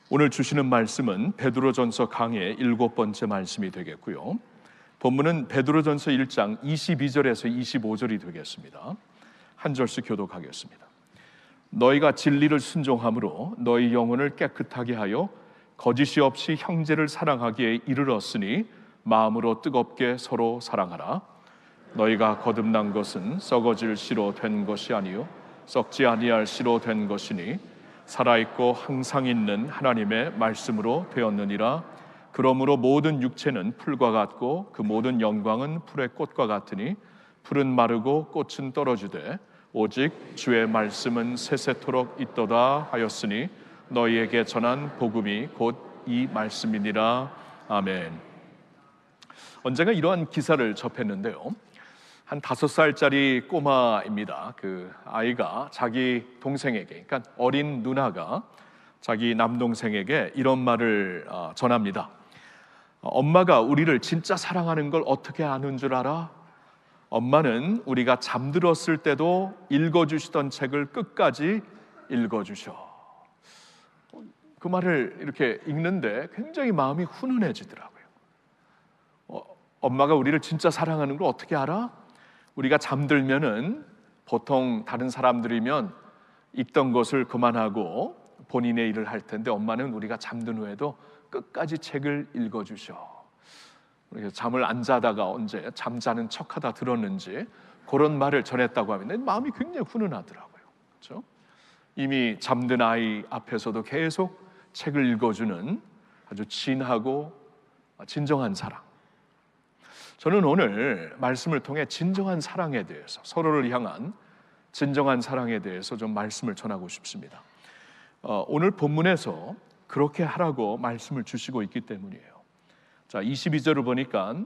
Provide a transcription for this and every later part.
오늘 주시는 말씀은 베드로전서 강의 7번째 말씀이 되겠고요. 본문은 베드로전서 1장 22절에서 25절이 되겠습니다. 한 절씩 교독하겠습니다. 너희가 진리를 순종함으로 너희 영혼을 깨끗하게 하여 거짓이 없이 형제를 사랑하기에 이르렀으니 마음으로 뜨겁게 서로 사랑하라. 너희가 거듭난 것은 썩어질 씨로 된 것이 아니요 썩지 아니할 씨로 된 것이니 살아있고 항상 있는 하나님의 말씀으로 되었느니라. 그러므로 모든 육체는 풀과 같고 그 모든 영광은 풀의 꽃과 같으니 풀은 마르고 꽃은 떨어지되 오직 주의 말씀은 세세토록 있도다 하였으니 너희에게 전한 복음이 곧 이 말씀이니라. 아멘. 언젠가 이러한 기사를 접했는데요, 한 5살짜리 꼬마입니다. 그 아이가 자기 동생에게, 그러니까 어린 누나가 자기 남동생에게 이런 말을 전합니다. 엄마가 우리를 진짜 사랑하는 걸 어떻게 아는 줄 알아? 엄마는 우리가 잠들었을 때도 읽어주시던 책을 끝까지 읽어주셔. 그 말을 이렇게 읽는데 굉장히 마음이 훈훈해지더라고요. 엄마가 우리를 진짜 사랑하는 걸 어떻게 알아? 우리가 잠들면은 보통 다른 사람들이면 읽던 것을 그만하고 본인의 일을 할 텐데 엄마는 우리가 잠든 후에도 끝까지 책을 읽어주셔. 그래서 잠을 안 자다가 언제 잠자는 척하다 들었는지 그런 말을 전했다고 하면 마음이 굉장히 훈훈하더라고요. 그렇죠? 이미 잠든 아이 앞에서도 계속 책을 읽어주는 아주 진하고 진정한 사랑. 저는 오늘 말씀을 통해 진정한 사랑에 대해서, 서로를 향한 진정한 사랑에 대해서 좀 말씀을 전하고 싶습니다. 오늘 본문에서 그렇게 하라고 말씀을 주시고 있기 때문이에요. 자, 22절을 보니까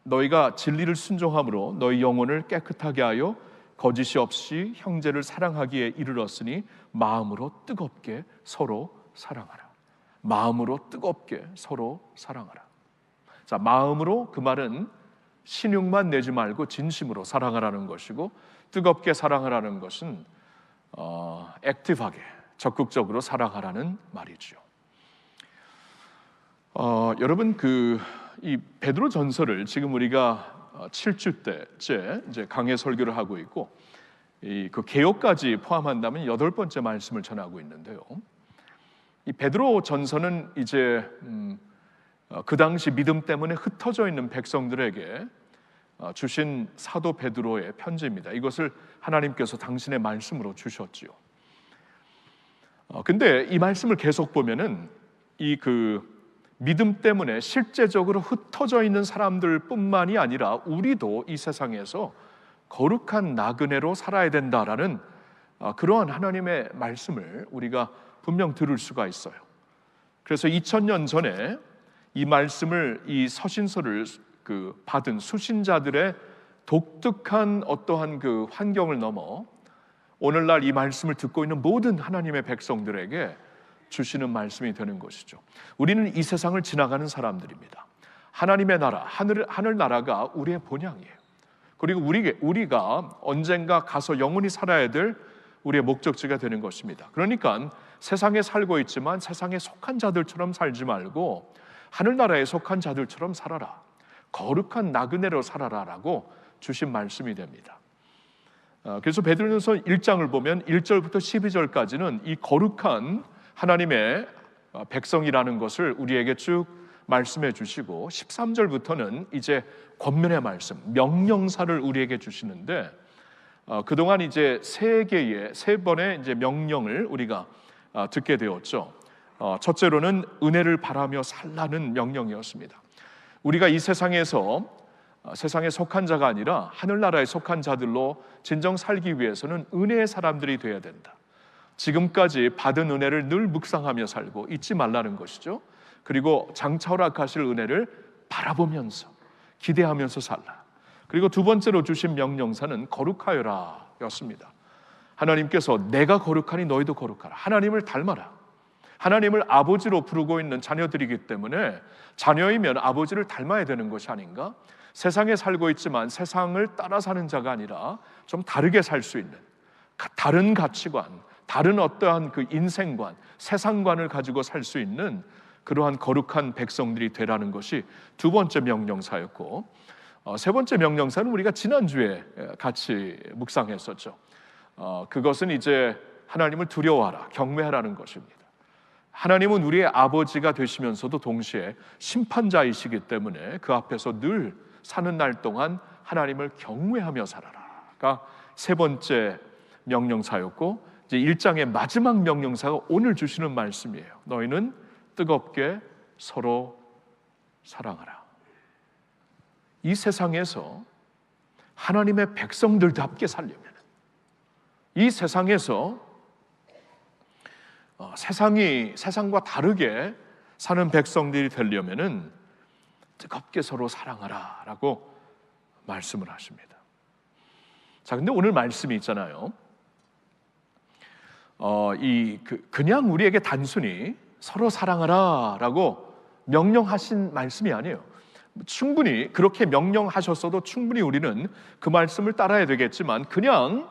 너희가 진리를 순종함으로 너희 영혼을 깨끗하게 하여 거짓이 없이 형제를 사랑하기에 이르렀으니 마음으로 뜨겁게 서로 사랑하라. 마음으로 뜨겁게 서로 사랑하라. 자, 마음으로, 그 말은 신용만 내지 말고 진심으로 사랑하라는 것이고, 뜨겁게 사랑하라는 것은 액티브하게, 적극적으로 사랑하라는 말이죠. 여러분, 이 베드로 전서를 지금 우리가 7주째째 이제 강해 설교를 하고 있고, 그 개요까지 포함한다면 8번째 말씀을 전하고 있는데요. 이 베드로 전서는 이제 그 당시 믿음 때문에 흩어져 있는 백성들에게 주신 사도 베드로의 편지입니다. 이것을 하나님께서 당신의 말씀으로 주셨지요. 근데 이 말씀을 계속 보면은 믿음 때문에 실제적으로 흩어져 있는 사람들뿐만이 아니라 우리도 이 세상에서 거룩한 나그네로 살아야 된다라는 그러한 하나님의 말씀을 우리가 분명 들을 수가 있어요. 그래서 2000년 전에 이 말씀을, 이 서신서를 받은 수신자들의 독특한 어떠한 그 환경을 넘어 오늘날 이 말씀을 듣고 있는 모든 하나님의 백성들에게 주시는 말씀이 되는 것이죠. 우리는 이 세상을 지나가는 사람들입니다. 하나님의 나라, 하늘나라가 우리의 본향이에요. 그리고 우리가 언젠가 가서 영원히 살아야 될 우리의 목적지가 되는 것입니다. 그러니까 세상에 살고 있지만 세상에 속한 자들처럼 살지 말고 하늘나라에 속한 자들처럼 살아라. 거룩한 나그네로 살아라라고 주신 말씀이 됩니다. 그래서 베드로전서 1장을 보면 1절부터 12절까지는 이 거룩한 하나님의 백성이라는 것을 우리에게 쭉 말씀해 주시고, 13절부터는 이제 권면의 말씀, 명령사를 우리에게 주시는데, 그동안 이제 세 번의 이제 명령을 우리가 듣게 되었죠. 첫째로는 은혜를 바라며 살라는 명령이었습니다. 우리가 이 세상에서 세상에 속한 자가 아니라 하늘나라에 속한 자들로 진정 살기 위해서는 은혜의 사람들이 되어야 된다. 지금까지 받은 은혜를 늘 묵상하며 살고 잊지 말라는 것이죠. 그리고 장차 허락하실 은혜를 바라보면서 기대하면서 살라. 그리고 두 번째로 주신 명령사는 거룩하여라 였습니다. 하나님께서 내가 거룩하니 너희도 거룩하라. 하나님을 닮아라. 하나님을 아버지로 부르고 있는 자녀들이기 때문에 자녀이면 아버지를 닮아야 되는 것이 아닌가? 세상에 살고 있지만 세상을 따라 사는 자가 아니라 좀 다르게 살 수 있는 다른 가치관, 다른 어떠한 그 인생관, 세상관을 가지고 살 수 있는 그러한 거룩한 백성들이 되라는 것이 두 번째 명령사였고, 세 번째 명령사는 우리가 지난주에 같이 묵상했었죠. 그것은 이제 하나님을 두려워하라, 경외하라는 것입니다. 하나님은 우리의 아버지가 되시면서도 동시에 심판자이시기 때문에 그 앞에서 늘 사는 날 동안 하나님을 경외하며 살아라가 세 번째 명령사였고, 이제 1장의 마지막 명령사가 오늘 주시는 말씀이에요. 너희는 뜨겁게 서로 사랑하라. 이 세상에서 하나님의 백성들답게 살려면, 이 세상에서 세상과 다르게 사는 백성들이 되려면은 뜨겁게 서로 사랑하라라고 말씀을 하십니다. 자, 근데 오늘 말씀이 있잖아요. 그냥 우리에게 단순히 서로 사랑하라라고 명령하신 말씀이 아니에요. 충분히 그렇게 명령하셨어도 충분히 우리는 그 말씀을 따라야 되겠지만, 그냥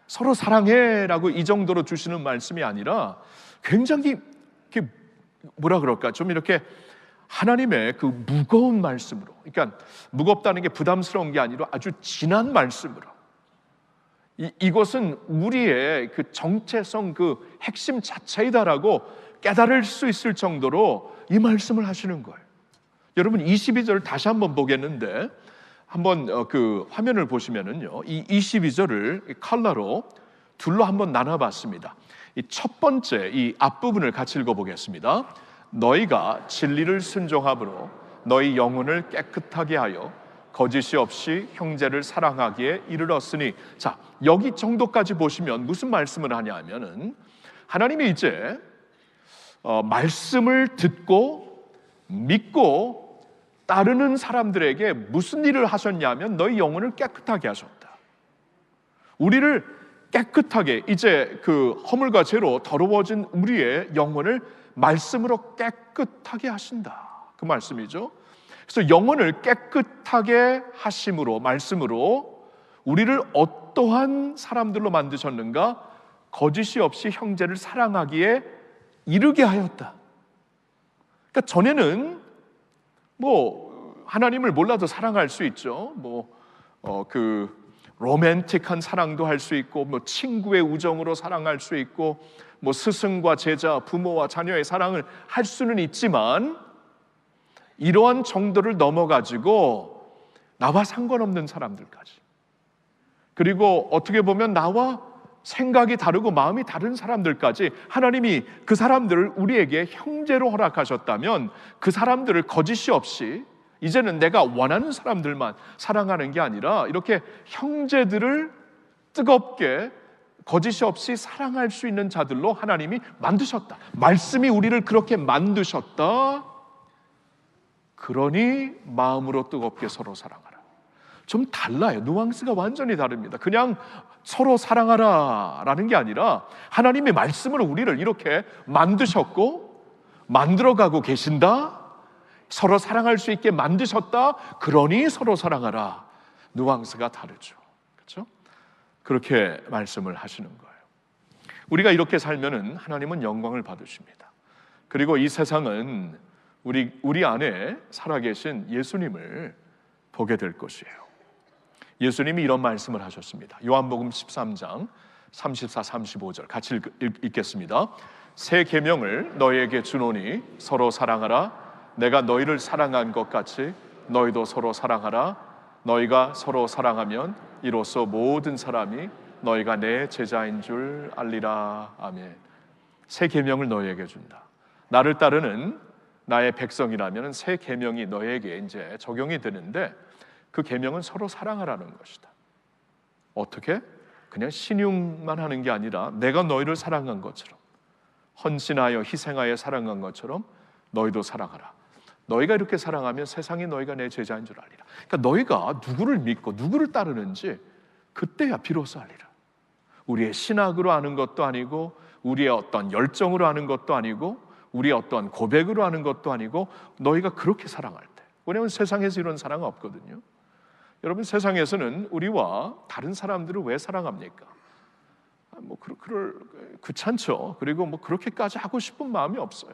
서로 사랑해라고 이 정도로 주시는 말씀이 아니라 굉장히 뭐라 그럴까, 좀 이렇게 하나님의 그 무거운 말씀으로, 그러니까 무겁다는 게 부담스러운 게 아니라 아주 진한 말씀으로, 이것은 우리의 그 정체성, 그 핵심 자체이다라고 깨달을 수 있을 정도로 이 말씀을 하시는 거예요. 여러분 22절 다시 한번 보겠는데, 한번 그 화면을 보시면은요, 이 22절을 컬러로 둘로 한번 나눠봤습니다. 이 첫 번째 이 앞부분을 같이 읽어보겠습니다. 너희가 진리를 순종함으로 너희 영혼을 깨끗하게 하여 거짓이 없이 형제를 사랑하기에 이르렀으니. 자, 여기 정도까지 보시면 무슨 말씀을 하냐 하면은, 하나님이 이제 말씀을 듣고 믿고 따르는 사람들에게 무슨 일을 하셨냐면 너희 영혼을 깨끗하게 하셨다. 우리를 깨끗하게, 이제 그 허물과 죄로 더러워진 우리의 영혼을 말씀으로 깨끗하게 하신다, 그 말씀이죠. 그래서 영혼을 깨끗하게 하심으로, 말씀으로 우리를 어떠한 사람들로 만드셨는가? 거짓이 없이 형제를 사랑하기에 이르게 하였다. 그러니까 전에는 하나님을 몰라도 사랑할 수 있죠. 로맨틱한 사랑도 할 수 있고, 친구의 우정으로 사랑할 수 있고, 스승과 제자, 부모와 자녀의 사랑을 할 수는 있지만, 이러한 정도를 넘어가지고 나와 상관없는 사람들까지, 그리고 어떻게 보면 나와 생각이 다르고 마음이 다른 사람들까지 하나님이 그 사람들을 우리에게 형제로 허락하셨다면, 그 사람들을 거짓이 없이 이제는 내가 원하는 사람들만 사랑하는 게 아니라 이렇게 형제들을 뜨겁게 거짓이 없이 사랑할 수 있는 자들로 하나님이 만드셨다. 말씀이 우리를 그렇게 만드셨다. 그러니 마음으로 뜨겁게 서로 사랑하라. 좀 달라요. 누앙스가 완전히 다릅니다. 그냥 서로 사랑하라라는 게 아니라 하나님의 말씀으로 우리를 이렇게 만드셨고 만들어가고 계신다. 서로 사랑할 수 있게 만드셨다. 그러니 서로 사랑하라. 누앙스가 다르죠. 그렇죠? 그렇게 말씀을 하시는 거예요. 우리가 이렇게 살면은 하나님은 영광을 받으십니다. 그리고 이 세상은 우리 안에 살아계신 예수님을 보게 될 것이에요. 예수님이 이런 말씀을 하셨습니다. 요한복음 13장 34, 35절 같이 읽겠습니다. 새 계명을 너희에게 주노니 서로 사랑하라. 내가 너희를 사랑한 것 같이 너희도 서로 사랑하라. 너희가 서로 사랑하면 이로써 모든 사람이 너희가 내 제자인 줄 알리라. 아멘. 새 계명을 너희에게 준다. 나를 따르는 나의 백성이라면 새 계명이 너희에게 이제 적용이 되는데, 그 계명은 서로 사랑하라는 것이다. 어떻게? 그냥 신용만 하는 게 아니라 내가 너희를 사랑한 것처럼, 헌신하여 희생하여 사랑한 것처럼 너희도 사랑하라. 너희가 이렇게 사랑하면 세상이 너희가 내 제자인 줄 알리라. 그러니까 너희가 누구를 믿고 누구를 따르는지 그때야 비로소 알리라. 우리의 신학으로 아는 것도 아니고, 우리의 어떤 열정으로 아는 것도 아니고, 우리의 어떤 고백으로 하는 것도 아니고, 너희가 그렇게 사랑할 때. 왜냐하면 세상에서 이런 사랑은 없거든요. 여러분, 세상에서는 우리와 다른 사람들을 왜 사랑합니까? 뭐 그럴 귀찮죠. 그리고 뭐 그렇게까지 하고 싶은 마음이 없어요.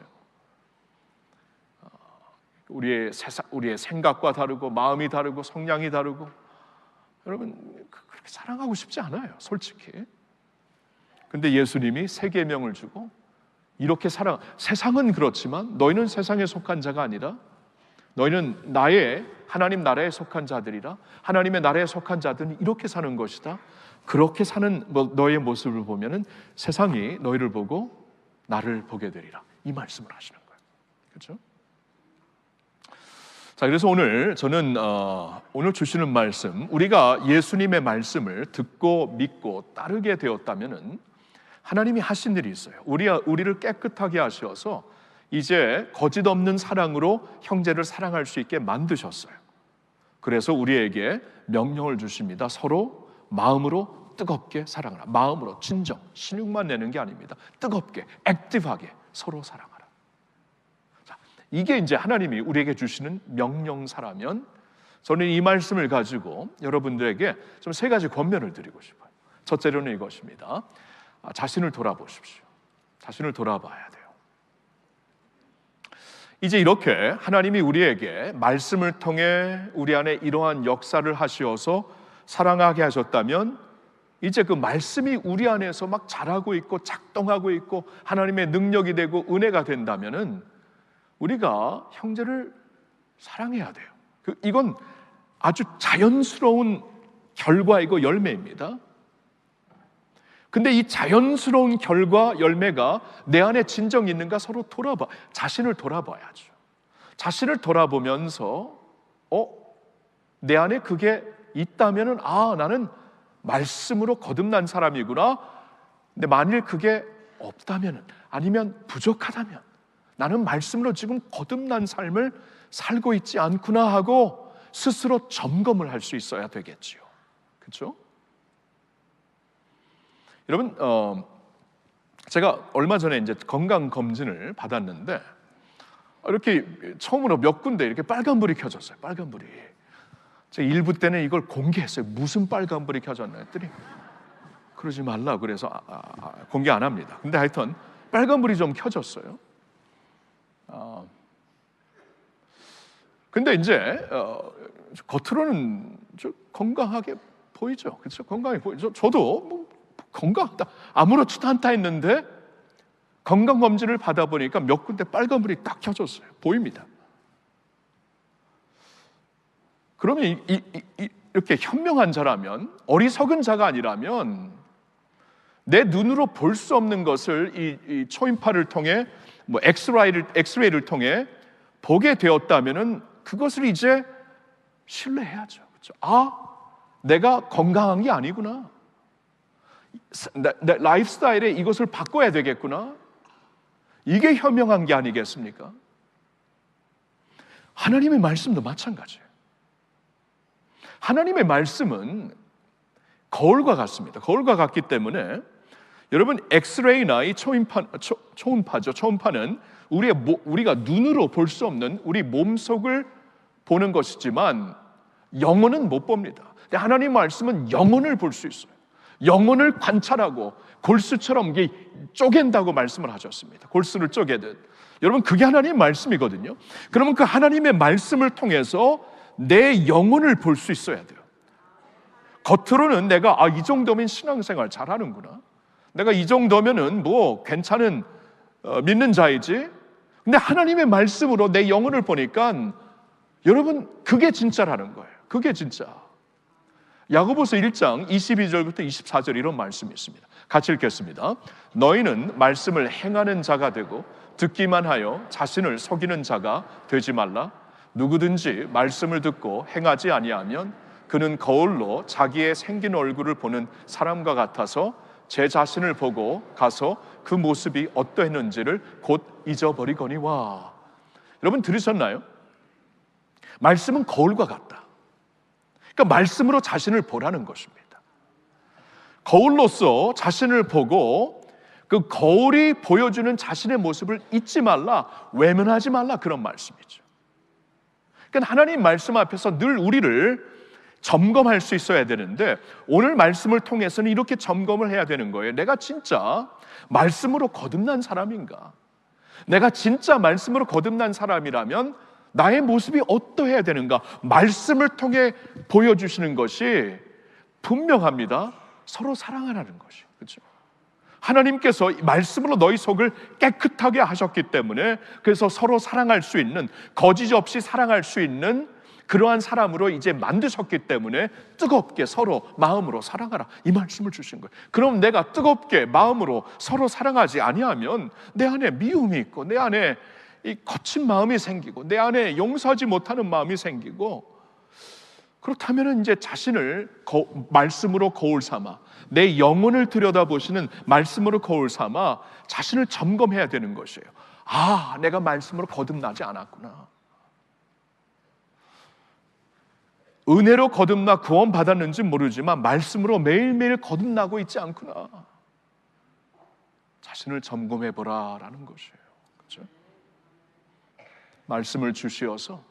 우리의 생각과 다르고 마음이 다르고 성향이 다르고 여러분 그렇게 사랑하고 싶지 않아요, 솔직히. 근데 예수님이 새 계명을 주고 이렇게 세상은 그렇지만 너희는 세상에 속한 자가 아니라 너희는 나의 하나님 나라에 속한 자들이라 하나님의 나라에 속한 자들은 이렇게 사는 것이다. 그렇게 사는 너의 모습을 보면은 세상이 너희를 보고 나를 보게 되리라. 이 말씀을 하시는 거예요. 그렇죠? 자, 그래서 오늘 저는 오늘 주시는 말씀, 우리가 예수님의 말씀을 듣고 믿고 따르게 되었다면은 하나님이 하신 일이 있어요. 우리를 깨끗하게 하셔서 이제 거짓 없는 사랑으로 형제를 사랑할 수 있게 만드셨어요. 그래서 우리에게 명령을 주십니다. 서로 마음으로 뜨겁게 사랑하라. 마음으로 진정, 신육만 내는 게 아닙니다. 뜨겁게, 액티브하게 서로 사랑하라. 자, 이게 이제 하나님이 우리에게 주시는 명령사라면 저는 이 말씀을 가지고 여러분들에게 좀 세 가지 권면을 드리고 싶어요. 첫째로는 이것입니다. 자신을 돌아보십시오. 자신을 돌아봐야 돼요. 이제 이렇게 하나님이 우리에게 말씀을 통해 우리 안에 이러한 역사를 하시어서 사랑하게 하셨다면 이제 그 말씀이 우리 안에서 막 자라고 있고 작동하고 있고 하나님의 능력이 되고 은혜가 된다면은 우리가 형제를 사랑해야 돼요. 이건 아주 자연스러운 결과이고 열매입니다. 근데 이 자연스러운 결과 열매가 내 안에 진정 있는가 서로 자신을 돌아봐야죠. 자신을 돌아보면서 내 안에 그게 있다면은 나는 말씀으로 거듭난 사람이구나. 근데 만일 그게 없다면은 아니면 부족하다면 나는 말씀으로 지금 거듭난 삶을 살고 있지 않구나 하고 스스로 점검을 할 수 있어야 되겠지요. 그렇죠? 여러분, 제가 얼마 전에 이제 건강 검진을 받았는데 이렇게 처음으로 몇 군데 이렇게 빨간불이 켜졌어요. 빨간불이. 제가 일부 때는 이걸 공개했어요. 무슨 빨간불이 켜졌나 했더니 그러지 말라 그래서 공개 안 합니다. 근데 하여튼 빨간불이 좀 켜졌어요. 근데 이제 겉으로는 건강하게 보이죠. 그렇죠? 건강해 보이죠. 저도 뭐 건강하다 아무렇지도 않다 했는데 건강검진을 받아보니까 몇 군데 빨간불이 딱 켜졌어요. 보입니다. 그러면 이렇게 현명한 자라면, 어리석은 자가 아니라면 내 눈으로 볼 수 없는 것을 이 초음파를 통해 뭐 엑스레이를 통해 보게 되었다면은 그것을 이제 신뢰해야죠. 그렇죠? 내가 건강한 게 아니구나. 내 라이프스타일에 이것을 바꿔야 되겠구나. 이게 현명한 게 아니겠습니까? 하나님의 말씀도 마찬가지예요. 하나님의 말씀은 거울과 같습니다. 거울과 같기 때문에 여러분 엑스레이나 이 초음파죠. 초음파는 우리가 눈으로 볼 수 없는 우리 몸속을 보는 것이지만 영혼은 못 봅니다. 근데 하나님 말씀은 영혼을 볼 수 있어요. 영혼을 관찰하고 골수처럼 쪼갠다고 말씀을 하셨습니다. 골수를 쪼개듯. 여러분 그게 하나님의 말씀이거든요. 그러면 그 하나님의 말씀을 통해서 내 영혼을 볼 수 있어야 돼요. 겉으로는 내가 이 정도면 신앙생활 잘하는구나. 내가 이 정도면은 뭐 괜찮은 믿는 자이지. 근데 하나님의 말씀으로 내 영혼을 보니까 여러분 그게 진짜라는 거예요. 그게 진짜. 야고보서 1장 22절부터 24절 이런 말씀이 있습니다. 같이 읽겠습니다. 너희는 말씀을 행하는 자가 되고 듣기만 하여 자신을 속이는 자가 되지 말라. 누구든지 말씀을 듣고 행하지 아니하면 그는 거울로 자기의 생긴 얼굴을 보는 사람과 같아서 제 자신을 보고 가서 그 모습이 어떠했는지를 곧 잊어버리거니와. 여러분 들으셨나요? 말씀은 거울과 같다. 그러니까 말씀으로 자신을 보라는 것입니다. 거울로서 자신을 보고 그 거울이 보여주는 자신의 모습을 잊지 말라, 외면하지 말라, 그런 말씀이죠. 그러니까 하나님 말씀 앞에서 늘 우리를 점검할 수 있어야 되는데, 오늘 말씀을 통해서는 이렇게 점검을 해야 되는 거예요. 내가 진짜 말씀으로 거듭난 사람인가? 내가 진짜 말씀으로 거듭난 사람이라면 나의 모습이 어떠해야 되는가? 말씀을 통해 보여주시는 것이 분명합니다. 서로 사랑하라는 것이, 그렇죠? 하나님께서 말씀으로 너희 속을 깨끗하게 하셨기 때문에, 그래서 서로 사랑할 수 있는, 거짓 없이 사랑할 수 있는 그러한 사람으로 이제 만드셨기 때문에 뜨겁게 서로 마음으로 사랑하라, 이 말씀을 주신 거예요. 그럼 내가 뜨겁게 마음으로 서로 사랑하지 아니하면 내 안에 미움이 있고, 내 안에 이 거친 마음이 생기고, 내 안에 용서하지 못하는 마음이 생기고, 그렇다면 이제 자신을 말씀으로 거울 삼아, 내 영혼을 들여다보시는 말씀으로 거울 삼아 자신을 점검해야 되는 것이에요. 아, 내가 말씀으로 거듭나지 않았구나. 은혜로 거듭나 구원 받았는지 모르지만 말씀으로 매일매일 거듭나고 있지 않구나. 자신을 점검해 보라라는 것이에요. 그렇죠? 말씀을 주시어서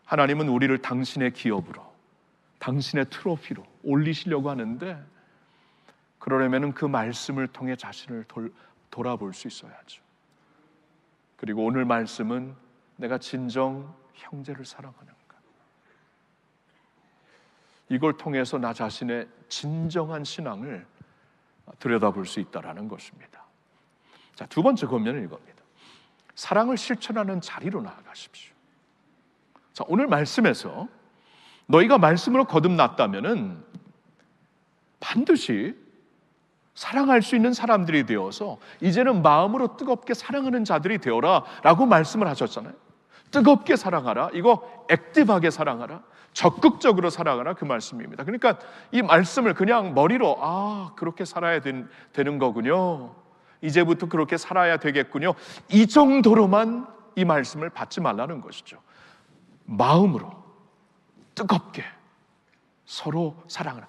하나님은 우리를 당신의 기업으로, 당신의 트로피로 올리시려고 하는데, 그러려면 그 말씀을 통해 자신을 돌아볼 수 있어야죠. 그리고 오늘 말씀은 내가 진정 형제를 사랑하는가, 이걸 통해서 나 자신의 진정한 신앙을 들여다볼 수 있다는 것입니다. 자, 두 번째 권면은 이겁니다. 사랑을 실천하는 자리로 나아가십시오. 자, 오늘 말씀에서 너희가 말씀으로 거듭났다면은 반드시 사랑할 수 있는 사람들이 되어서 이제는 마음으로 뜨겁게 사랑하는 자들이 되어라 라고 말씀을 하셨잖아요. 뜨겁게 사랑하라, 이거 액티브하게 사랑하라, 적극적으로 사랑하라, 그 말씀입니다. 그러니까 이 말씀을 그냥 머리로 그렇게 살아야 되는 거군요, 이제부터 그렇게 살아야 되겠군요, 이 정도로만 이 말씀을 받지 말라는 것이죠. 마음으로 뜨겁게 서로 사랑하라,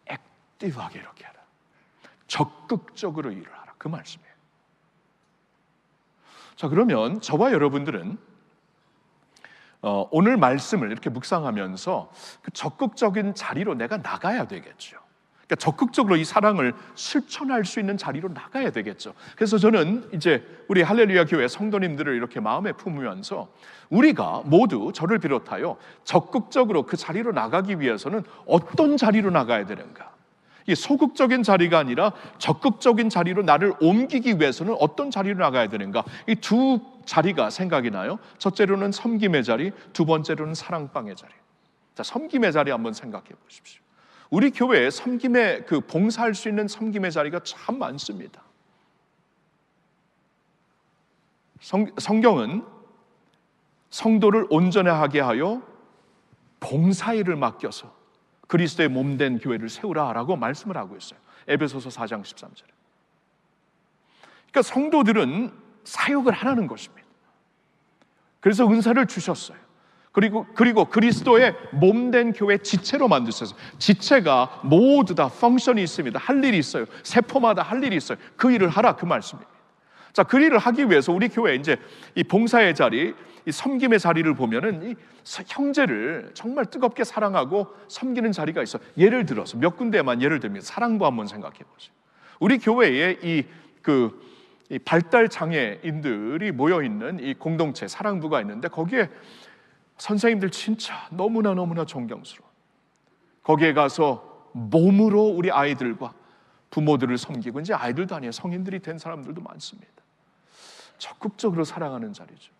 액티브하게 이렇게 하라, 적극적으로 일을 하라, 그 말씀이에요. 자, 그러면 저와 여러분들은 오늘 말씀을 이렇게 묵상하면서 그 적극적인 자리로 내가 나가야 되겠죠. 그러니까 적극적으로 이 사랑을 실천할 수 있는 자리로 나가야 되겠죠. 그래서 저는 이제 우리 할렐루야 교회 성도님들을 이렇게 마음에 품으면서 우리가 모두, 저를 비롯하여 적극적으로 그 자리로 나가기 위해서는 어떤 자리로 나가야 되는가, 이 소극적인 자리가 아니라 적극적인 자리로 나를 옮기기 위해서는 어떤 자리로 나가야 되는가, 이 두 자리가 생각이 나요. 첫째로는 섬김의 자리, 두 번째로는 사랑방의 자리. 자, 섬김의 자리 한번 생각해 보십시오. 우리 교회에 섬김의 그 봉사할 수 있는 섬김의 자리가 참 많습니다. 성경은 성도를 온전하게 하여 봉사일을 맡겨서 그리스도의 몸된 교회를 세우라라고 말씀을 하고 있어요. 에베소서 4장 13절에. 그러니까 성도들은 사역을 하라는 것입니다. 그래서 은사를 주셨어요. 그리고 그리스도의 몸된 교회 지체로 만드셨어요. 지체가 모두 다 펑션이 있습니다. 할 일이 있어요. 세포마다 할 일이 있어요. 그 일을 하라, 그 말씀입니다. 자, 그 일을 하기 위해서 우리 교회 이제 이 봉사의 자리, 이 섬김의 자리를 보면은 이 형제를 정말 뜨겁게 사랑하고 섬기는 자리가 있어요. 예를 들어서 몇 군데만 예를 들면 사랑부 한번 생각해 보세요. 우리 교회에 이 발달 장애인들이 모여 있는 이 공동체 사랑부가 있는데, 거기에 선생님들 진짜 너무나 존경스러워. 거기에 가서 몸으로 우리 아이들과 부모들을 섬기고, 이제 아이들도 아니에요, 성인들이 된 사람들도 많습니다. 적극적으로 사랑하는 자리죠.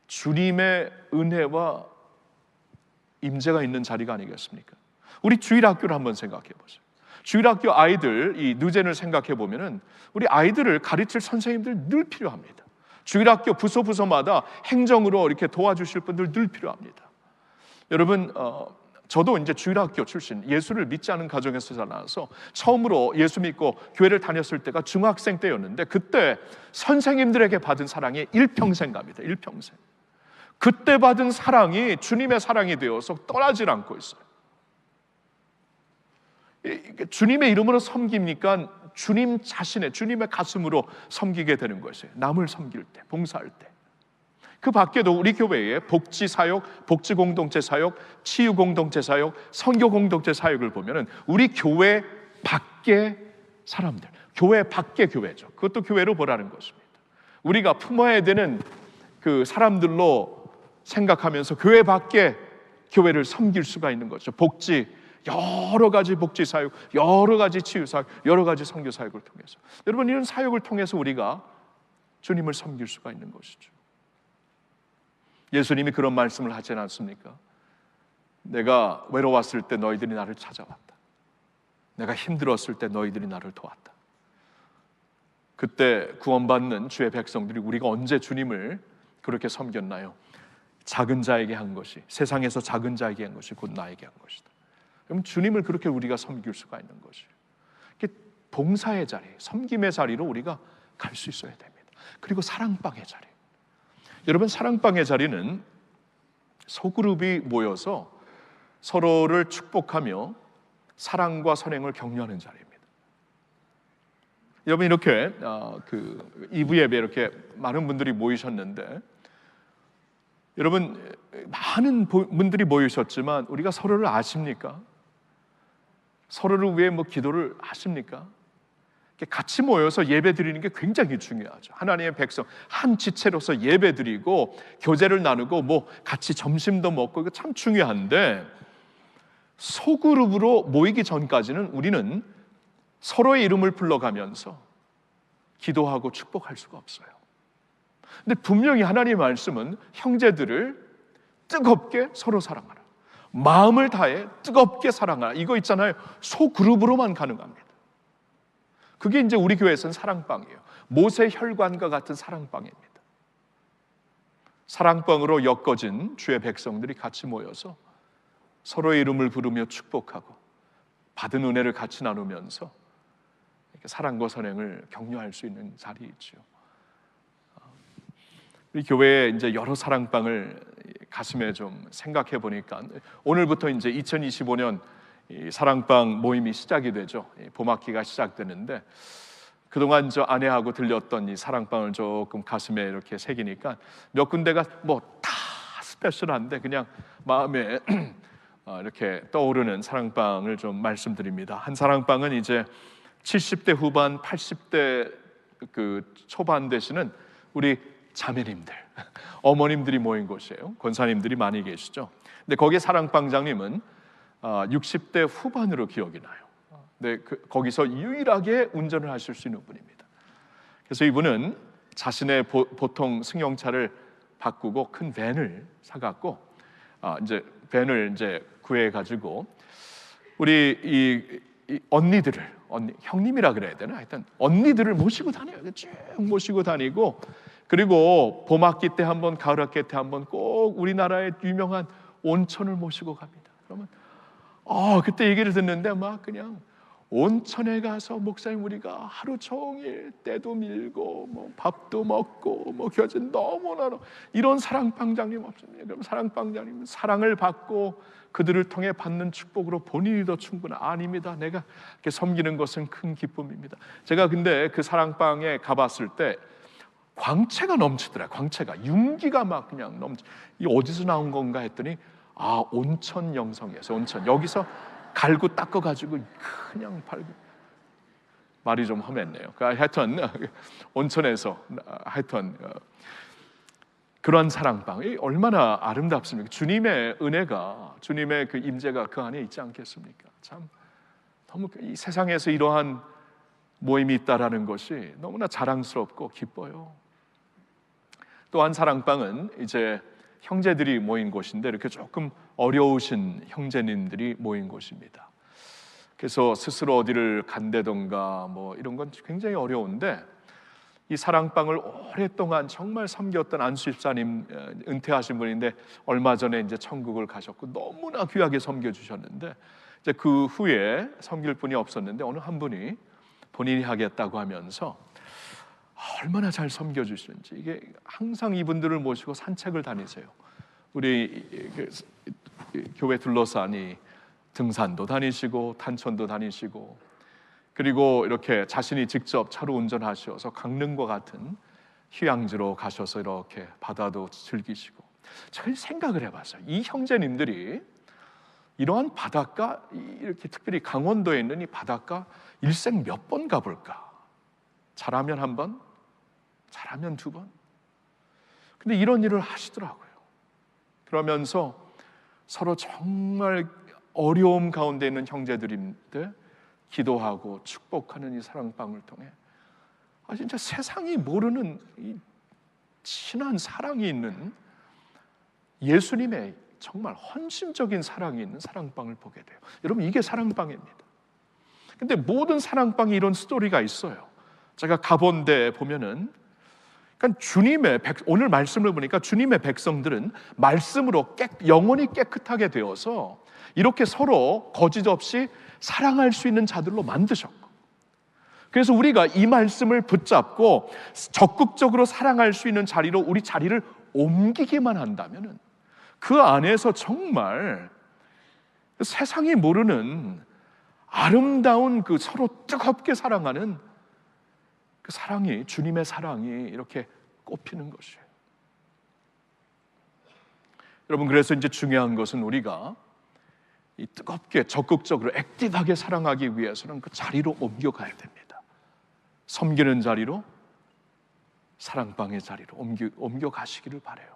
주님의 은혜와 임재가 있는 자리가 아니겠습니까? 우리 주일학교를 한번 생각해 보세요. 주일학교 아이들, 이 누젠을 생각해 보면은 우리 아이들을 가르칠 선생님들 늘 필요합니다. 주일학교 부서마다 행정으로 이렇게 도와주실 분들 늘 필요합니다. 여러분, 저도 이제 주일학교 출신, 예수를 믿지 않은 가정에서 자라나서 처음으로 예수 믿고 교회를 다녔을 때가 중학생 때였는데, 그때 선생님들에게 받은 사랑이 일평생 갑니다. 일평생. 그때 받은 사랑이 주님의 사랑이 되어서 떠나질 않고 있어요. 주님의 이름으로 섬깁니까? 주님 자신의, 주님의 가슴으로 섬기게 되는 것이에요. 남을 섬길 때, 봉사할 때. 그 밖에도 우리 교회에 복지 사역, 복지 공동체 사역, 치유 공동체 사역, 선교 공동체 사역을 보면은 우리 교회 밖의 사람들, 교회 밖의 교회죠. 그것도 교회로 보라는 것입니다. 우리가 품어야 되는 그 사람들로 생각하면서 교회 밖에 교회를 섬길 수가 있는 거죠. 복지, 여러 가지 복지 사역, 여러 가지 치유 사역, 여러 가지 선교 사역을 통해서, 여러분, 이런 사역을 통해서 우리가 주님을 섬길 수가 있는 것이죠. 예수님이 그런 말씀을 하지 않았습니까? 내가 외로웠을 때 너희들이 나를 찾아왔다. 내가 힘들었을 때 너희들이 나를 도왔다. 그때 구원받는 주의 백성들이 우리가 언제 주님을 그렇게 섬겼나요? 작은 자에게 한 것이, 세상에서 작은 자에게 한 것이 곧 나에게 한 것이다. 그럼 주님을 그렇게 우리가 섬길 수가 있는 것이에요. 봉사의 자리, 섬김의 자리로 우리가 갈 수 있어야 됩니다. 그리고 사랑방의 자리. 여러분, 사랑방의 자리는 소그룹이 모여서 서로를 축복하며 사랑과 선행을 격려하는 자리입니다. 여러분, 이렇게 2부 예배 이렇게 많은 분들이 모이셨는데, 여러분, 많은 분들이 모이셨지만 우리가 서로를 아십니까? 서로를 위해 기도를 하십니까? 같이 모여서 예배 드리는 게 굉장히 중요하죠. 하나님의 백성 한 지체로서 예배 드리고 교제를 나누고 같이 점심도 먹고, 이거 참 중요한데, 소그룹으로 모이기 전까지는 우리는 서로의 이름을 불러가면서 기도하고 축복할 수가 없어요. 근데 분명히 하나님의 말씀은 형제들을 뜨겁게 서로 사랑하라, 마음을 다해 뜨겁게 사랑하라, 이거 있잖아요. 소그룹으로만 가능합니다. 그게 이제 우리 교회에서는 사랑방이에요. 모세 혈관과 같은 사랑방입니다. 사랑방으로 엮어진 주의 백성들이 같이 모여서 서로의 이름을 부르며 축복하고 받은 은혜를 같이 나누면서 사랑과 선행을 격려할 수 있는 자리이죠. 우리 교회에 이제 여러 사랑방을 가슴에 좀 생각해 보니까, 오늘부터 이제 2025년 사랑방 모임이 시작이 되죠. 봄학기가 시작되는데, 그동안 저 아내하고 들렸던 이 사랑방을 조금 가슴에 이렇게 새기니까 몇 군데가 다 스페셜한데 그냥 마음에 이렇게 떠오르는 사랑방을 좀 말씀드립니다. 한 사랑방은 이제 70대 후반, 80대 그 초반 되시는 우리 자매님들, 어머님들이 모인 곳이에요. 권사님들이 많이 계시죠. 근데 거기 사랑방장님은 60대 후반으로 기억이 나요. 근데 거기서 유일하게 운전을 하실 수 있는 분입니다. 그래서 이분은 자신의 보통 승용차를 바꾸고 큰 밴을 사갖고 이제 밴을 이제 구해가지고 우리 이 언니들을, 형님이라 그래야 되나? 하여튼 언니들을 모시고 다녀요. 쭉 모시고 다니고, 그리고 봄학기 때 한번, 가을학기 때 한번 꼭 우리나라의 유명한 온천을 모시고 갑니다. 그러면 그때 얘기를 듣는데 막 그냥 온천에 가서 목사님 우리가 하루 종일 때도 밀고 밥도 먹고 겨진 너무나 이런 사랑방장님 없습니다. 그럼 사랑방장님은 사랑을 받고 그들을 통해 받는 축복으로 본인이 더 충분한, 아닙니다. 내가 이렇게 섬기는 것은 큰 기쁨입니다. 제가 근데 그 사랑방에 가봤을 때 광채가 넘치더라. 광채가, 윤기가 막 그냥 이 어디서 나온 건가 했더니 온천 영성에서, 온천 여기서 갈고 닦아가지고 그냥 팔고, 말이 좀 험했네요. 하여튼 온천에서 하여튼 그런 사랑방이 얼마나 아름답습니까? 주님의 은혜가, 주님의 그 임재가 그 안에 있지 않겠습니까? 참 너무 이 세상에서 이러한 모임이 있다라는 것이 너무나 자랑스럽고 기뻐요. 또한 사랑방은 이제 형제들이 모인 곳인데, 이렇게 조금 어려우신 형제님들이 모인 곳입니다. 그래서 스스로 어디를 간다던가 이런 건 굉장히 어려운데, 이 사랑방을 오랫동안 정말 섬겼던 안수 집사님, 은퇴하신 분인데 얼마 전에 이제 천국을 가셨고 너무나 귀하게 섬겨주셨는데, 이제 그 후에 섬길 분이 없었는데 어느 한 분이 본인이 하겠다고 하면서 얼마나 잘 섬겨주시는지, 이게 항상 이분들을 모시고 산책을 다니세요. 우리 교회 둘러싸니 등산도 다니시고 탄천도 다니시고, 그리고 이렇게 자신이 직접 차로 운전하셔서 강릉과 같은 휴양지로 가셔서 이렇게 바다도 즐기시고, 잘 생각을 해봤어요. 이 형제님들이 이러한 바닷가, 이렇게 특별히 강원도에 있는 이 바닷가 일생 몇 번 가볼까? 잘하면 한 번, 잘하면 두 번. 근데 이런 일을 하시더라고요. 그러면서 서로 정말 어려움 가운데 있는 형제들인데 기도하고 축복하는 이 사랑방을 통해 진짜 세상이 모르는 이 진한 사랑이 있는, 예수님의 정말 헌신적인 사랑이 있는 사랑방을 보게 돼요. 여러분, 이게 사랑방입니다. 근데 모든 사랑방이 이런 스토리가 있어요. 제가 가본 데 보면은, 그러니까 오늘 말씀을 보니까 주님의 백성들은 말씀으로 영혼이 깨끗하게 되어서 이렇게 서로 거짓 없이 사랑할 수 있는 자들로 만드셨고, 그래서 우리가 이 말씀을 붙잡고 적극적으로 사랑할 수 있는 자리로 우리 자리를 옮기기만 한다면은 그 안에서 정말 세상이 모르는 아름다운 그 서로 뜨겁게 사랑하는 그 사랑이, 주님의 사랑이 이렇게 꽃피는 것이에요. 여러분, 그래서 이제 중요한 것은 우리가 이 뜨겁게 적극적으로 액티브하게 사랑하기 위해서는 그 자리로 옮겨가야 됩니다. 섬기는 자리로, 사랑방의 자리로 옮겨가시기를 바라요.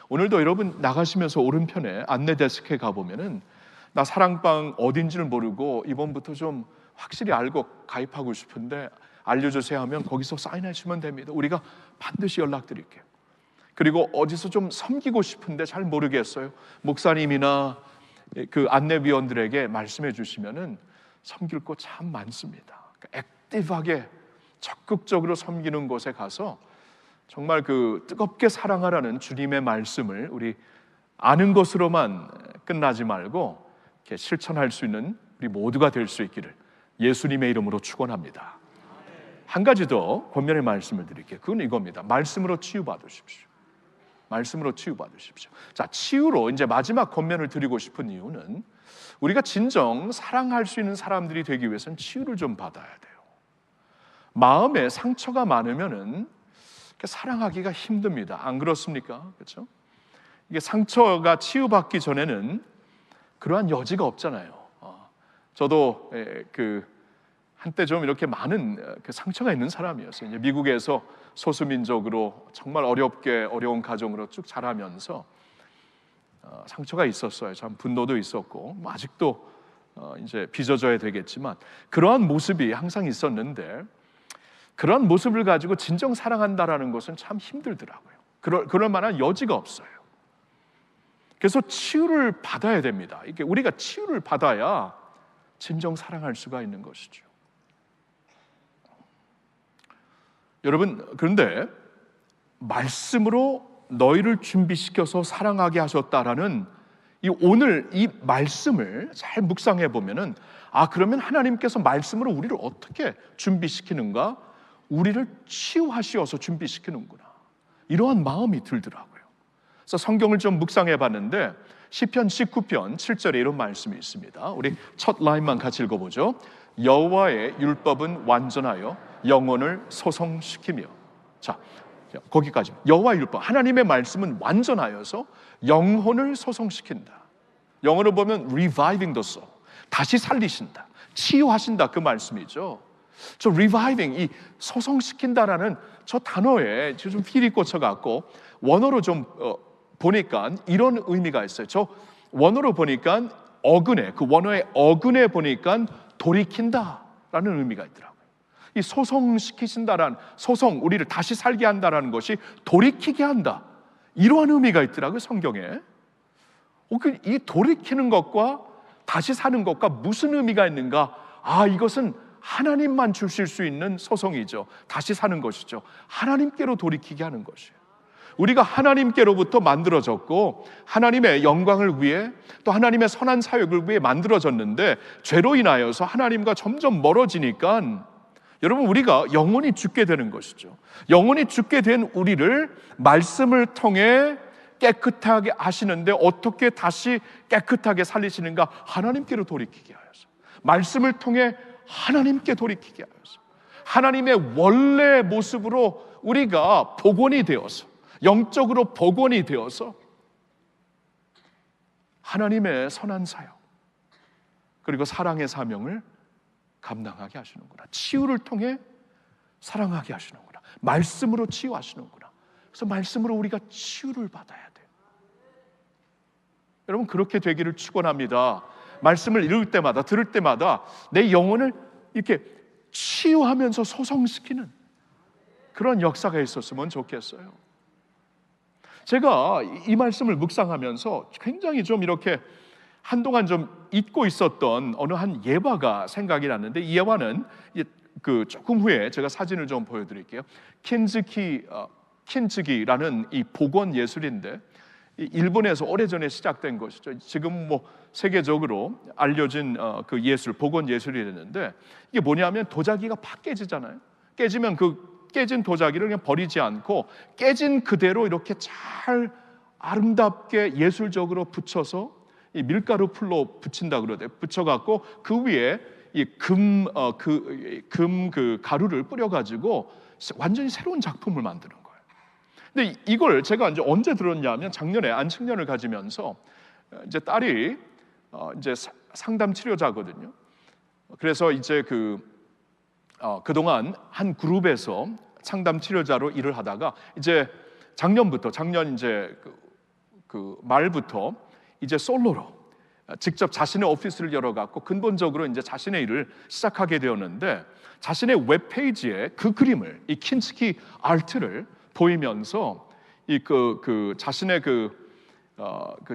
오늘도 여러분 나가시면서 오른편에 안내 데스크에 가보면은 나 사랑방 어딘지를 모르고 이번부터 좀 확실히 알고 가입하고 싶은데 알려주세요 하면 거기서 사인하시면 됩니다. 우리가 반드시 연락드릴게요. 그리고 어디서 좀 섬기고 싶은데 잘 모르겠어요, 목사님이나 그 안내위원들에게 말씀해 주시면은 섬길 곳 참 많습니다. 그러니까 액티브하게 적극적으로 섬기는 곳에 가서 정말 그 뜨겁게 사랑하라는 주님의 말씀을 우리 아는 것으로만 끝나지 말고 이렇게 실천할 수 있는 우리 모두가 될 수 있기를 예수님의 이름으로 축원합니다. 한 가지 더 권면의 말씀을 드릴게요. 그건 이겁니다. 말씀으로 치유받으십시오. 말씀으로 치유받으십시오. 자, 치유로 이제 마지막 권면을 드리고 싶은 이유는 우리가 진정 사랑할 수 있는 사람들이 되기 위해서는 치유를 좀 받아야 돼요. 마음에 상처가 많으면은 사랑하기가 힘듭니다. 안 그렇습니까? 그렇죠? 이게 상처가 치유받기 전에는 그러한 여지가 없잖아요. 저도 한때 좀 이렇게 많은 상처가 있는 사람이었어요. 이제 미국에서 소수민족으로 정말 어려운 가정으로 쭉 자라면서 상처가 있었어요. 참 분노도 있었고, 아직도 이제 빚어져야 되겠지만 그러한 모습이 항상 있었는데, 그런 모습을 가지고 진정 사랑한다라는 것은 참 힘들더라고요. 그럴 만한 여지가 없어요. 그래서 치유를 받아야 됩니다. 이게 우리가 치유를 받아야 진정 사랑할 수가 있는 것이죠. 여러분, 그런데 말씀으로 너희를 준비시켜서 사랑하게 하셨다라는 오늘 이 말씀을 잘 묵상해 보면은, 그러면 하나님께서 말씀으로 우리를 어떻게 준비시키는가? 우리를 치유하시어서 준비시키는구나, 이러한 마음이 들더라고요. 그래서 성경을 좀 묵상해 봤는데 시편 19편 7절에 이런 말씀이 있습니다. 우리 첫 라인만 같이 읽어보죠. 여호와의 율법은 완전하여 영혼을 소성시키며. 자, 거기까지. 여호와의 율법, 하나님의 말씀은 완전하여서 영혼을 소성시킨다. 영어로 보면 reviving the soul, 다시 살리신다, 치유하신다, 그 말씀이죠. 저 reviving, 이 소성시킨다라는 저 단어에 좀 필이 꽂혀갖고 원어로 좀 보니까 이런 의미가 있어요. 저 원어로 보니까 어근에, 그 원어의 어근에 보니까 돌이킨다라는 의미가 있더라고요. 이 소성시키신다라는, 우리를 다시 살게 한다라는 것이 돌이키게 한다, 이러한 의미가 있더라고요, 성경에. 이 돌이키는 것과 다시 사는 것과 무슨 의미가 있는가? 이것은 하나님만 주실 수 있는 소성이죠. 다시 사는 것이죠. 하나님께로 돌이키게 하는 것이에요. 우리가 하나님께로부터 만들어졌고 하나님의 영광을 위해, 또 하나님의 선한 사역을 위해 만들어졌는데 죄로 인하여서 하나님과 점점 멀어지니까 여러분, 우리가 영원히 죽게 되는 것이죠. 영원히 죽게 된 우리를 말씀을 통해 깨끗하게 하시는데 어떻게 다시 깨끗하게 살리시는가? 하나님께로 돌이키게 하여서, 말씀을 통해 하나님께 돌이키게 하여서, 하나님의 원래 모습으로 우리가 복원이 되어서, 영적으로 복원이 되어서 하나님의 선한 사역 그리고 사랑의 사명을 감당하게 하시는구나. 치유를 통해 사랑하게 하시는구나. 말씀으로 치유하시는구나. 그래서 말씀으로 우리가 치유를 받아야 돼요. 여러분, 그렇게 되기를 축원합니다. 말씀을 읽을 때마다, 들을 때마다 내 영혼을 이렇게 치유하면서 소성시키는 그런 역사가 있었으면 좋겠어요. 제가 이 말씀을 묵상하면서 굉장히 좀 이렇게 한동안 좀 잊고 있었던 어느 한 예화가 생각이 났는데, 이 예화는 조금 후에 제가 사진을 좀 보여드릴게요. 킨즈기라는 이 복원 예술인데, 일본에서 오래전에 시작된 것이죠. 지금 뭐 세계적으로 알려진 그 예술, 복원 예술이랬는데, 이게 뭐냐면 도자기가 팍 깨지잖아요. 깨지면 그 깨진 도자기를 그냥 버리지 않고 깨진 그대로 이렇게 잘 아름답게 예술적으로 붙여서 이 밀가루 풀로 붙인다 그러대. 붙여갖고 그 위에 이 금 가루를 뿌려가지고 완전히 새로운 작품을 만드는 거예요. 근데 이걸 제가 이제 언제 들었냐면 작년에 안식년을 가지면서 이제 딸이 이제 상담 치료자거든요. 그래서 이제 그동안 한 그룹에서 상담 치료자로 일을 하다가 이제 작년 이제 그 말부터 이제 솔로로 직접 자신의 오피스를 열어갖고 근본적으로 이제 자신의 일을 시작하게 되었는데, 자신의 웹페이지에 그 그림을, 이 킨스키 아트를 보이면서 자신의 그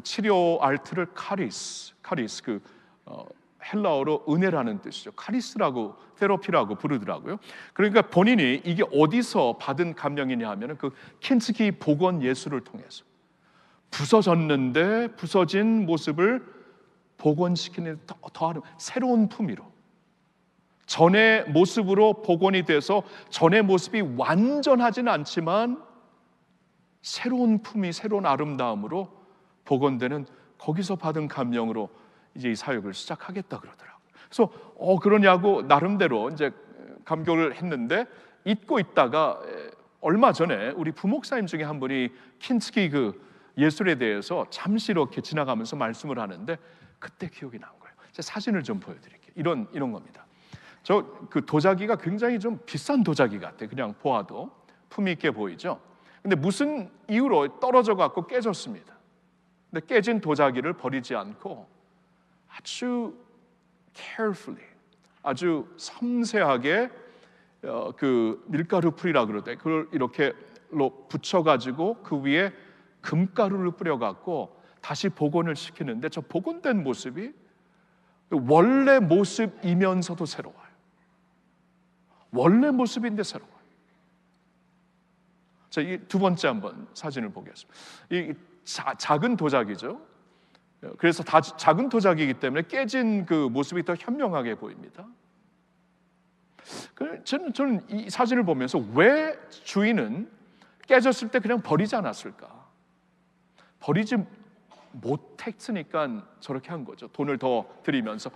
치료 아트를 카리스 헬라어로 은혜라는 뜻이죠. 카리스라고, 테라피라고 부르더라고요. 그러니까 본인이 이게 어디서 받은 감명이냐 하면은 그 킨스키 복원 예술을 통해서 부서졌는데 부서진 모습을 복원시키는 더하는 새로운 품위로, 전의 모습으로 복원이 돼서 전의 모습이 완전하지는 않지만 새로운 품위, 새로운 아름다움으로 복원되는, 거기서 받은 감명으로 이제 이 사역을 시작하겠다 그러더라고요. 그래서 그러냐고 나름대로 이제 감격을 했는데, 잊고 있다가 얼마 전에 우리 부목사님 중에 한 분이 킨스키 그 예술에 대해서 잠시 이렇게 지나가면서 말씀을 하는데, 그때 기억이 난 거예요. 제가 사진을 좀 보여드릴게요. 이런 겁니다. 그 도자기가 굉장히 좀 비싼 도자기 같아요. 그냥 보아도 품위 있게 보이죠. 근데 무슨 이유로 떨어져 갖고 깨졌습니다. 근데 깨진 도자기를 버리지 않고 아주 carefully, 아주 섬세하게 그 밀가루 풀이라 그러대. 그걸 이렇게 붙여가지고 그 위에 금가루를 뿌려갖고 다시 복원을 시키는데, 저 복원된 모습이 원래 모습이면서도 새로워요. 원래 모습인데 새로워요. 자, 이 두 번째 한번 사진을 보겠습니다. 이 작은 도자기죠. 그래서 작은 도자기이기 때문에 깨진 그 모습이 더 현명하게 보입니다. 저는 이 사진을 보면서 왜 주인은 깨졌을 때 그냥 버리지 않았을까? 버리지 못했으니까 저렇게 한 거죠. 돈을 더 들이면서.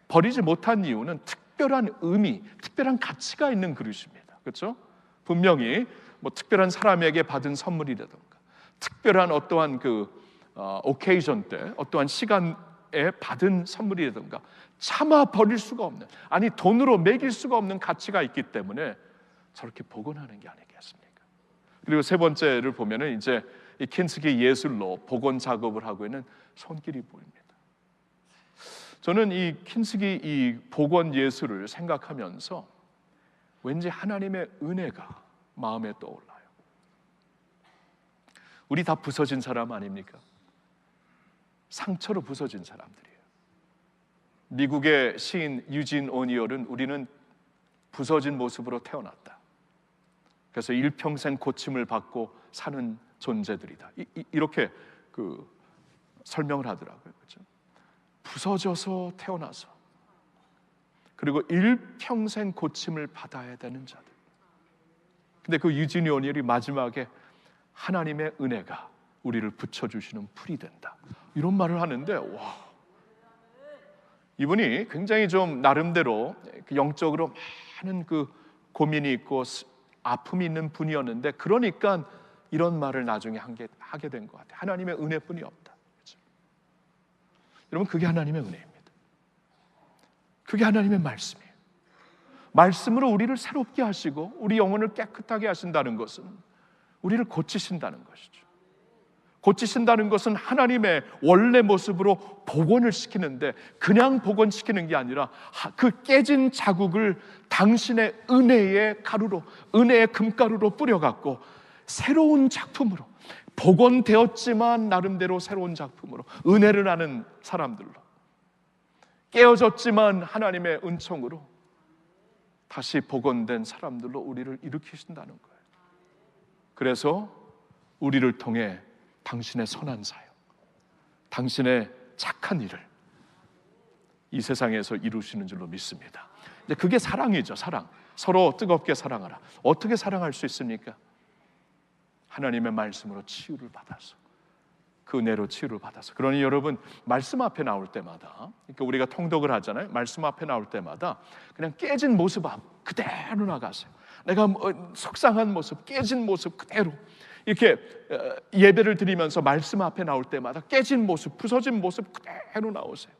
버리지 못한 이유는 특별한 의미, 특별한 가치가 있는 그릇입니다. 그렇죠? 분명히 뭐 특별한 사람에게 받은 선물이라든가, 특별한 어떠한 오케이션 때, 어떠한 시간에 받은 선물이라든가, 차마 버릴 수가 없는, 아니 돈으로 매길 수가 없는 가치가 있기 때문에 저렇게 복원하는 게 아니겠습니까? 그리고 세 번째를 보면은 이제 이 킨스키 예술로 복원 작업을 하고 있는 손길이 보입니다. 저는 이 킨스키 이 복원 예술을 생각하면서 왠지 하나님의 은혜가 마음에 떠올라요. 우리 다 부서진 사람 아닙니까? 상처로 부서진 사람들이에요. 미국의 시인 유진 오니얼은 우리는 부서진 모습으로 태어났다. 그래서 일평생 고침을 받고 사는 존재들이다. 이렇게 설명을 하더라고요. 그렇죠? 부서져서 태어나서 그리고 일평생 고침을 받아야 되는 자들. 근데 그 유진 오니얼이 마지막에 하나님의 은혜가 우리를 붙여주시는 풀이 된다, 이런 말을 하는데, 와, 이분이 굉장히 좀 나름대로 영적으로 많은 고민이 있고 아픔이 있는 분이었는데, 그러니까 이런 말을 나중에 하게 된 것 같아요. 하나님의 은혜뿐이 없다. 그렇죠? 여러분, 그게 하나님의 은혜입니다. 그게 하나님의 말씀이에요. 말씀으로 우리를 새롭게 하시고 우리 영혼을 깨끗하게 하신다는 것은 우리를 고치신다는 것이죠. 고치신다는 것은 하나님의 원래 모습으로 복원을 시키는데, 그냥 복원시키는 게 아니라 그 깨진 자국을 당신의 은혜의 가루로, 은혜의 금가루로 뿌려갖고 새로운 작품으로, 복원되었지만 나름대로 새로운 작품으로, 은혜를 아는 사람들로, 깨어졌지만 하나님의 은총으로 다시 복원된 사람들로 우리를 일으키신다는 거예요. 그래서 우리를 통해 당신의 선한 사역, 당신의 착한 일을 이 세상에서 이루시는 줄로 믿습니다. 이제 그게 사랑이죠. 사랑. 서로 뜨겁게 사랑하라. 어떻게 사랑할 수 있습니까? 하나님의 말씀으로 치유를 받아서, 그 은혜로 치유를 받아서. 그러니 여러분, 말씀 앞에 나올 때마다, 그러니까 우리가 통독을 하잖아요. 말씀 앞에 나올 때마다 그냥 깨진 모습 그대로 나가세요. 내가 속상한 모습, 깨진 모습 그대로 이렇게 예배를 드리면서 말씀 앞에 나올 때마다 깨진 모습, 부서진 모습 그대로 나오세요.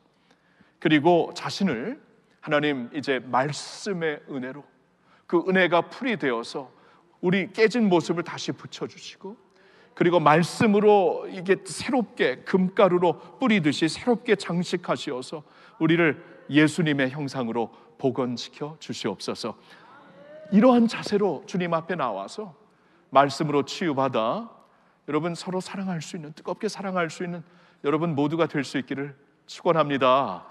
그리고 자신을 하나님 이제 말씀의 은혜로, 그 은혜가 풀이 되어서 우리 깨진 모습을 다시 붙여주시고, 그리고 말씀으로 이게 새롭게 금가루로 뿌리듯이 새롭게 장식하시어서 우리를 예수님의 형상으로 복원시켜 주시옵소서. 이러한 자세로 주님 앞에 나와서 말씀으로 치유받아 여러분 서로 사랑할 수 있는, 뜨겁게 사랑할 수 있는 여러분 모두가 될 수 있기를 축원합니다.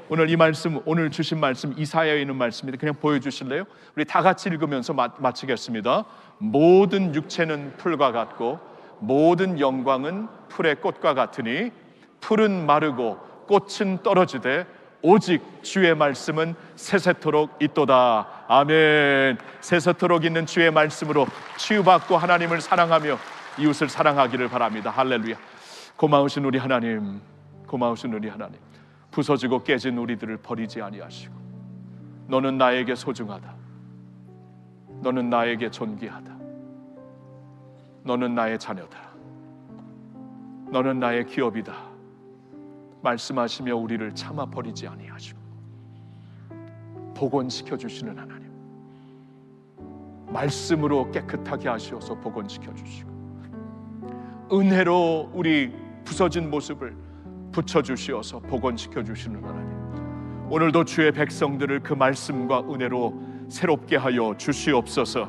오늘 이 말씀, 오늘 주신 말씀 이사야에 있는 말씀입니다. 그냥 보여주실래요? 우리 다 같이 읽으면서 마치겠습니다. 모든 육체는 풀과 같고 모든 영광은 풀의 꽃과 같으니 풀은 마르고 꽃은 떨어지되 오직 주의 말씀은 세세토록 있도다. 아멘. 세세토록 있는 주의 말씀으로 치유받고 하나님을 사랑하며 이웃을 사랑하기를 바랍니다. 할렐루야. 고마우신 우리 하나님, 고마우신 우리 하나님, 부서지고 깨진 우리들을 버리지 아니하시고 너는 나에게 소중하다, 너는 나에게 존귀하다, 너는 나의 자녀다, 너는 나의 기업이다 말씀하시며 우리를 참아 버리지 아니하시고 복원시켜 주시는 하나님, 말씀으로 깨끗하게 하시어서 복원시켜 주시고 은혜로 우리 부서진 모습을 붙여주시어서 복원시켜 주시는 하나님, 오늘도 주의 백성들을 그 말씀과 은혜로 새롭게 하여 주시옵소서.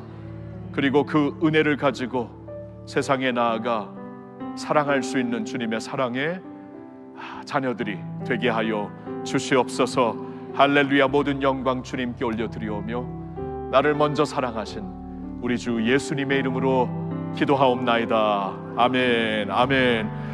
그리고 그 은혜를 가지고 세상에 나아가 사랑할 수 있는 주님의 사랑의 자녀들이 되게 하여 주시옵소서. 할렐루야. 모든 영광 주님께 올려드리오며 나를 먼저 사랑하신 우리 주 예수님의 이름으로 기도하옵나이다. 아멘. 아멘.